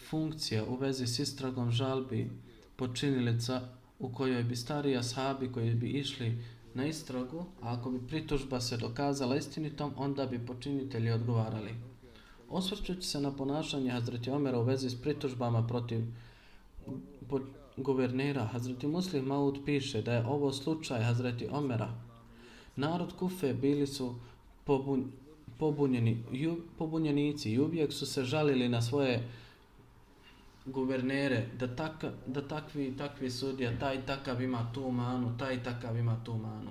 funkcija u vezi s istragom žalbi počinilica u kojoj bi stariji ashabi koji bi išli na istragu, a ako bi pritužba se dokazala istinitom, onda bi počinitelji odgovarali. Osvrćući se na ponašanje Hazreti Omera u vezi s pritužbama protiv guvernera, Hazreti Muslim Maud piše da je ovo slučaj Hazreti Omera. Narod Kufe bili su pobunjenici i uvijek su se žalili na svoje guvernere da takvi sudija, taj takav ima tu manu, taj takav ima tu manu.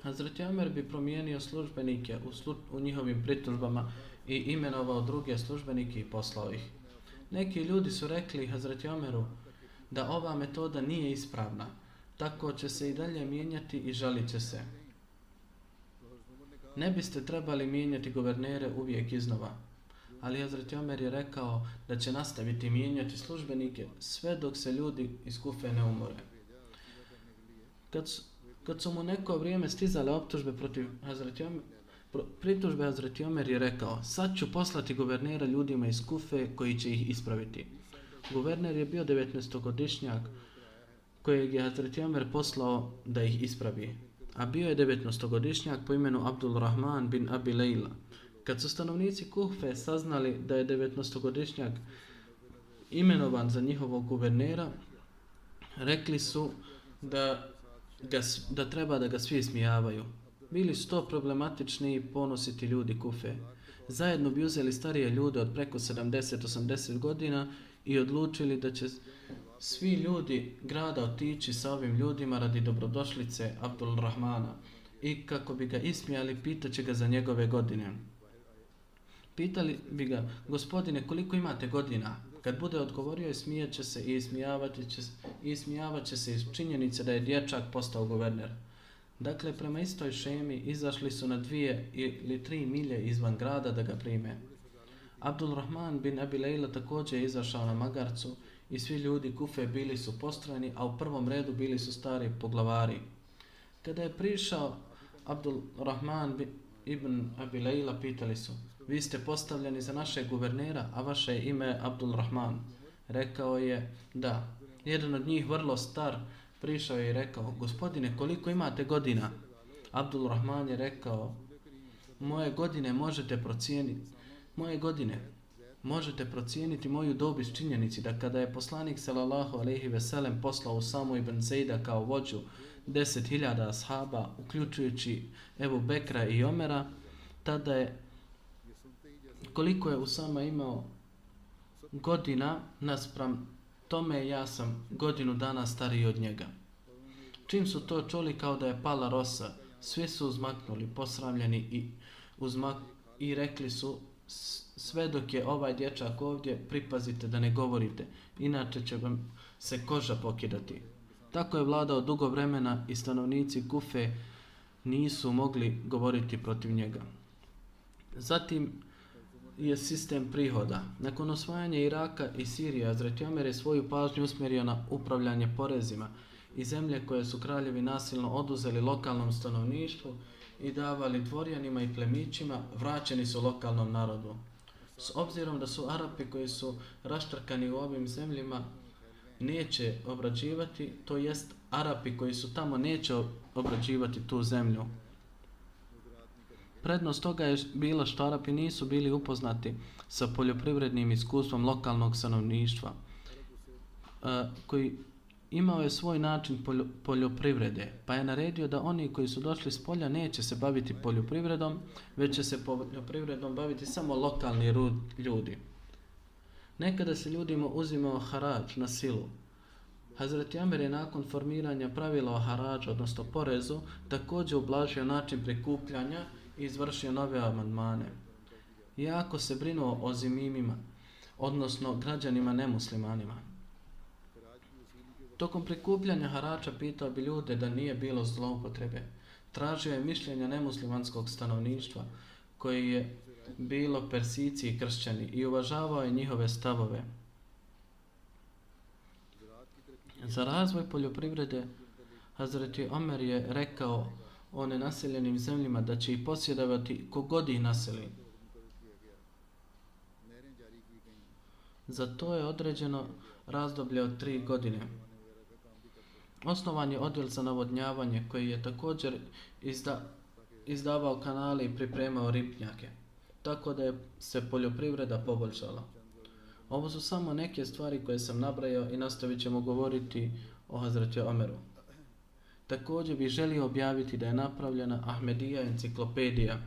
Hazreti Omer bi promijenio službenike u njihovim pritužbama i imenovao druge službenike i poslao ih. Neki ljudi su rekli Hazreti Omeru da ova metoda nije ispravna, tako će se i dalje mijenjati i žalit će se. Ne biste trebali mijenjati guvernere uvijek iznova, ali Hazreti Omer je rekao da će nastaviti mijenjati službenike sve dok se ljudi iz Kufe ne umore. Kad su mu neko vrijeme stizale optužbe protiv pritužbe, Hazreti Omer je rekao: sad ću poslati guvernera ljudima iz Kufe koji će ih ispraviti. Guverner je bio 19-godišnjak kojeg je Hazreti Omer poslao da ih ispravi, a bio je 19-godišnjak po imenu Abdul Rahman bin Abi Leila. Kad su stanovnici Kufe saznali da je 19-godišnjak imenovan za njihovog guvernera, rekli su da treba da ga svi ismijavaju. Bili su to problematični i ponositi ljudi Kufe. Zajedno bi uzeli starije ljude od preko 70-80 godina i odlučili da će svi ljudi grada otići sa ovim ljudima radi dobrodošlice Abdul Rahmana i kako bi ga ismijali, pitaće ga za njegove godine. Pitali bi ga: gospodine, koliko imate godina? Kad bude odgovorio, ismijat će se i ismijavat će se iz činjenice da je dječak postao guverner. Dakle, prema istoj šemi izašli su na 2 ili 3 milje izvan grada da ga prime. Abdul Rahman bin Abi Leila također je izašao na magarcu i svi ljudi Kufe bili su postrojeni, a u prvom redu bili su stari poglavari. Kada je prišao Abdul Rahman ibn Abi Leila, pitali su: vi ste postavljeni za našeg guvernera, a vaše ime je Abdul Rahman. Rekao je da. Jedan od njih, vrlo star, prišao je i rekao: gospodine, koliko imate godina? Abdul Rahman je rekao: moje godine možete procijeniti moju dob iz činjenici da kada je poslanik sallallahu alejhi ve sellem poslao Usamu ibn Zejda kao vođu 10.000 ashaba, uključujući Ebu Bekra i Omera, tada je, koliko je Usama imao godina, naspram tome ja sam godinu dana stariji od njega. Čim su to čuli kao da je pala rosa, svi su uzmaknuli, posramljeni i rekli su, sve dok je ovaj dječak ovdje, pripazite da ne govorite, inače će vam se koža pokidati. Tako je vladao dugo vremena i stanovnici Kufe nisu mogli govoriti protiv njega. Zatim je sistem prihoda. Nakon osvajanja Iraka i Sirije, Hazreti Omer je svoju pažnju usmjerio na upravljanje porezima i zemlje koje su kraljevi nasilno oduzeli lokalnom stanovništvu i davali dvorjanima i plemićima, vraćeni su lokalnom narodu. S obzirom da su Arapi koji su raštrkani u ovim zemljama neće obrađivati, to jest Arapi koji su tamo neće obrađivati tu zemlju. Prednost toga je bila što Arapi nisu bili upoznati sa poljoprivrednim iskustvom lokalnog stanovništva, koji imao je svoj način poljoprivrede, pa je naredio da oni koji su došli s polja neće se baviti poljoprivredom, već će se poljoprivredom baviti samo lokalni ljudi. Nekada se ljudima uzimao harač na silu. Hazreti Omer je nakon formiranja pravila o harađu, odnosno porezu, također ublažio način prikupljanja i izvršio nove amandmane. Jako se brinuo o zimimima, odnosno građanima nemuslimanima. Tokom prikupljanja harača pitao bi ljude da nije bilo zloupotrebe. Tražio je mišljenja nemuslimanskog stanovništva, koji je bilo Persijci i kršćani, i uvažavao je njihove stavove. Za razvoj poljoprivrede Hazreti Omer je rekao o nenaseljenim zemljama da će ih posjedovati kogod ih naseli. Za to je određeno razdoblje od 3 godine. Osnovan je odjel za navodnjavanje koji je također izdavao kanale i pripremao ribnjake, tako da je se poljoprivreda poboljšala. Ovo su samo neke stvari koje sam nabrajao i nastavit ćemo govoriti o Hazreti Omeru. Također bih želio objaviti da je napravljena Ahmedija enciklopedija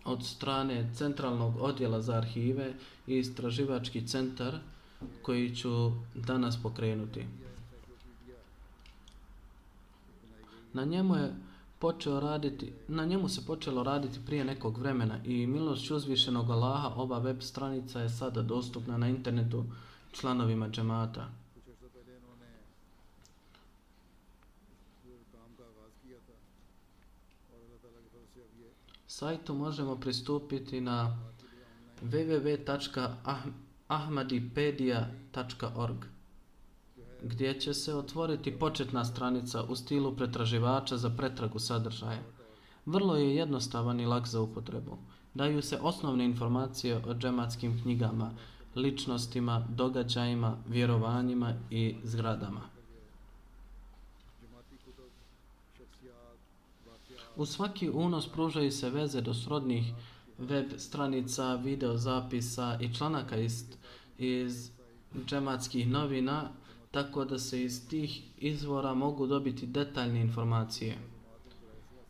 od strane Centralnog odjela za arhive i istraživački centar koji ću danas pokrenuti. Na njemu se počelo raditi prije nekog vremena i milošću uzvišenog Allaha ova web stranica je sada dostupna na internetu članovima džemata. Sajtu možemo pristupiti na www.ahmadipedia.org, gdje će se otvoriti početna stranica u stilu pretraživača za pretragu sadržaja. Vrlo je jednostavan i lak za upotrebu. Daju se osnovne informacije o džematskim knjigama, ličnostima, događajima, vjerovanjima i zgradama. U svaki unos pružaju se veze do srodnih web stranica, video zapisa i članaka iz džematskih novina, tako da se iz tih izvora mogu dobiti detaljne informacije.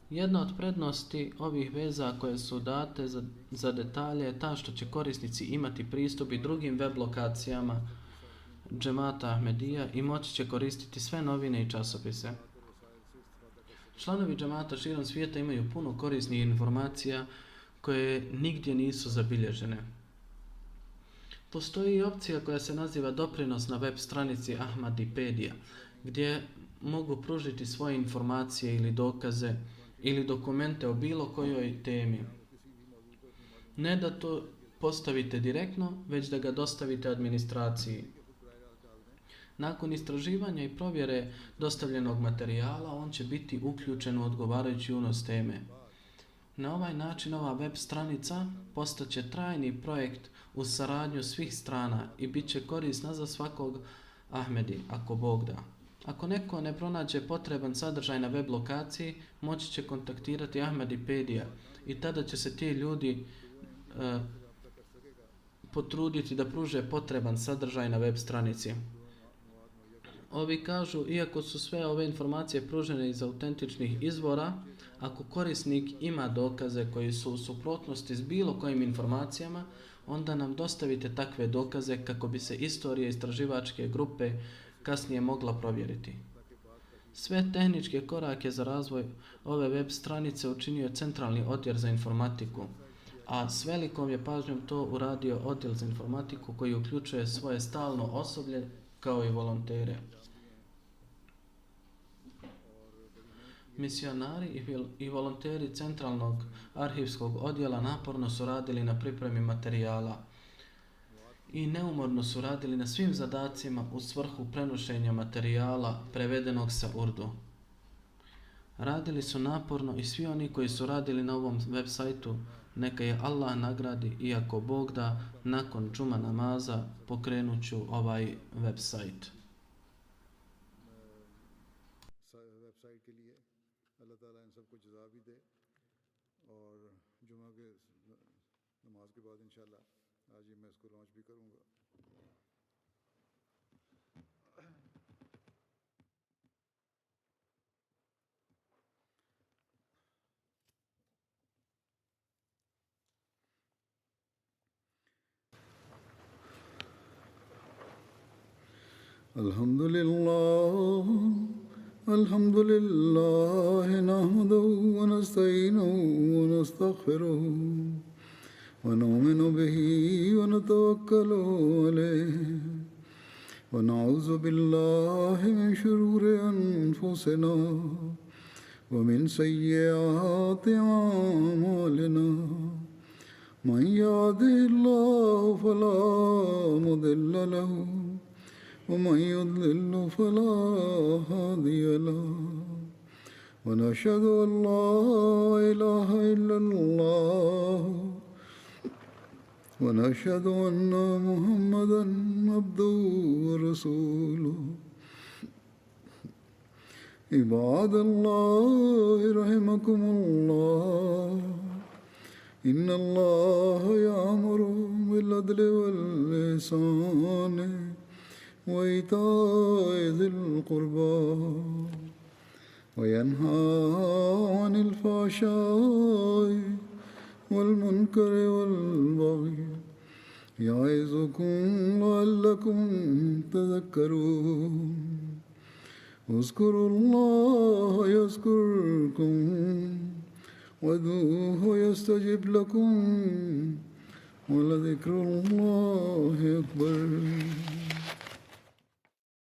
Jedna od prednosti ovih veza koje su date za detalje je ta što će korisnici imati pristup i drugim web lokacijama džemata Ahmedija i moći će koristiti sve novine i časopise. Članovi džemata širom svijeta imaju puno korisnih informacija koje nigdje nisu zabilježene. Postoji i opcija koja se naziva doprinos na web stranici Ahmadipedia, gdje mogu pružiti svoje informacije ili dokaze ili dokumente o bilo kojoj temi. Ne da to postavite direktno, već da ga dostavite administraciji. Nakon istraživanja i provjere dostavljenog materijala, on će biti uključen u odgovarajući unos teme. Na ovaj način ova web stranica postaće trajni projekt uz saradnju svih strana i bit će korisna za svakog Ahmedi, ako Bog da. Ako neko ne pronađe potreban sadržaj na web lokaciji, moći će kontaktirati Ahmedipedija i tada će se ti ljudi potruditi da pruže potreban sadržaj na web stranici. Ovi kažu, iako su sve ove informacije pružene iz autentičnih izvora, ako korisnik ima dokaze koji su u suprotnosti s bilo kojim informacijama, onda nam dostavite takve dokaze kako bi se istorija istraživačke grupe kasnije mogla provjeriti. Sve tehničke korake za razvoj ove web stranice učinio je Centralni odjel za informatiku, a s velikom je pažnjom to uradio odjel za informatiku koji uključuje svoje stalno osoblje kao i volontere. Misionari i volonteri Centralnog arhivskog odjela naporno su radili na pripremi materijala i neumorno su radili na svim zadacima u svrhu prenošenja materijala prevedenog sa Urdu. Radili su naporno i svi oni koji su radili na ovom web sajtu, neka je Allah nagradi, iako Bog da, nakon džuma namaza pokrenut ću ovaj web sajt. الحمد لله نحمده ونستعينه ونستغفره ونؤمن به ونتوكل عليه ونعوذ بالله من شرور أنفسنا ومن سيئات أعمالنا من يهده الله فلا مضل له ومن يضلل فلا هادي له ونشهد أن لا إله إلا الله ونشهد أن محمدا عبده ورسوله عباد الله رحمكم الله إن الله يأمر بالعدل والإحسان وإيتاء ذي القربى وينهى عن الفحشاء والمنكر والبغي يعظكم لعلكم تذكرون اذكروا الله يذكركم وادعوه يستجب لكم ولذكر الله أكبر